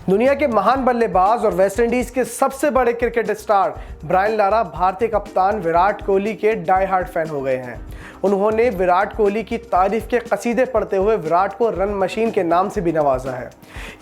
दुनिया के महान बल्लेबाज और वेस्टइंडीज के सबसे बड़े क्रिकेट स्टार ब्रायन लारा भारतीय कप्तान विराट कोहली के डाई हार्ड फैन हो गए हैं। उन्होंने विराट कोहली की तारीफ के कसीदे पढ़ते हुए विराट को रन मशीन के नाम से भी नवाजा है।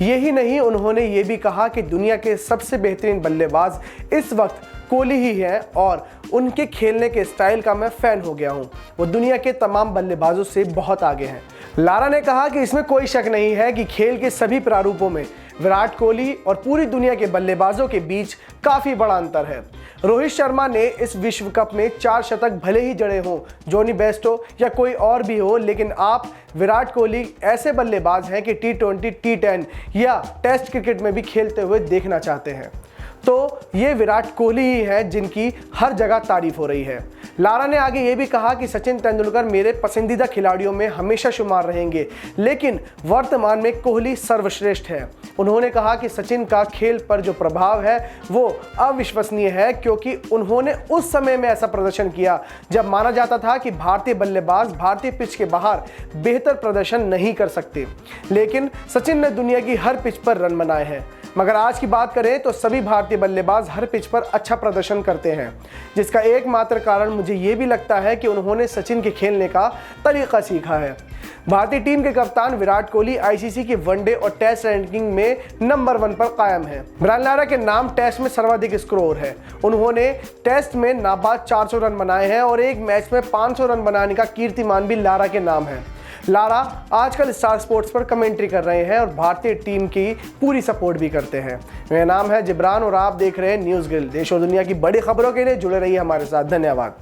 यही नहीं, उन्होंने ये भी कहा कि दुनिया के सबसे बेहतरीन बल्लेबाज इस वक्त कोहली ही है और उनके खेलने के स्टाइल का मैं फ़ैन हो गया हूँ। वो दुनिया के तमाम बल्लेबाजों से बहुत आगे हैं। लारा ने कहा कि इसमें कोई शक नहीं है कि खेल के सभी प्रारूपों में विराट कोहली और पूरी दुनिया के बल्लेबाजों के बीच काफ़ी बड़ा अंतर है। रोहित शर्मा ने इस विश्व कप में 4 शतक भले ही जड़े हों, जॉनी बेस्टो या कोई और भी हो, लेकिन आप विराट कोहली ऐसे बल्लेबाज हैं कि T20, T10 या टेस्ट क्रिकेट में भी खेलते हुए देखना चाहते हैं। तो ये विराट कोहली ही है जिनकी हर जगह तारीफ हो रही है। लारा ने आगे ये भी कहा कि सचिन तेंदुलकर मेरे पसंदीदा खिलाड़ियों में हमेशा शुमार रहेंगे, लेकिन वर्तमान में कोहली सर्वश्रेष्ठ है। उन्होंने कहा कि सचिन का खेल पर जो प्रभाव है वो अविश्वसनीय है, क्योंकि उन्होंने उस समय में ऐसा प्रदर्शन किया जब माना जाता था कि भारतीय बल्लेबाज भारतीय पिच के बाहर बेहतर प्रदर्शन नहीं कर सकते, लेकिन सचिन ने दुनिया की हर पिच पर रन बनाए हैं। मगर आज की बात करें तो सभी भारतीय बल्लेबाज हर पिच पर अच्छा प्रदर्शन करते हैं, जिसका एकमात्र कारण मुझे ये भी लगता है कि उन्होंने सचिन के खेलने का तरीका सीखा है। भारतीय टीम के कप्तान विराट कोहली आईसीसी की वनडे और टेस्ट रैंकिंग में नंबर 1 पर कायम है। ब्रायन लारा के नाम टेस्ट में सर्वाधिक स्कोर है। उन्होंने टेस्ट में नाबाद 400 रन बनाए हैं और एक मैच में 500 रन बनाने का कीर्तिमान भी लारा के नाम है। लारा आजकल स्टार स्पोर्ट्स पर कमेंट्री कर रहे हैं और भारतीय टीम की पूरी सपोर्ट भी करते हैं। मेरा नाम है जिब्रान और आप देख रहे हैं न्यूज़ ग्रिल। देश और दुनिया की बड़ी खबरों के लिए जुड़े रहिए हमारे साथ। धन्यवाद।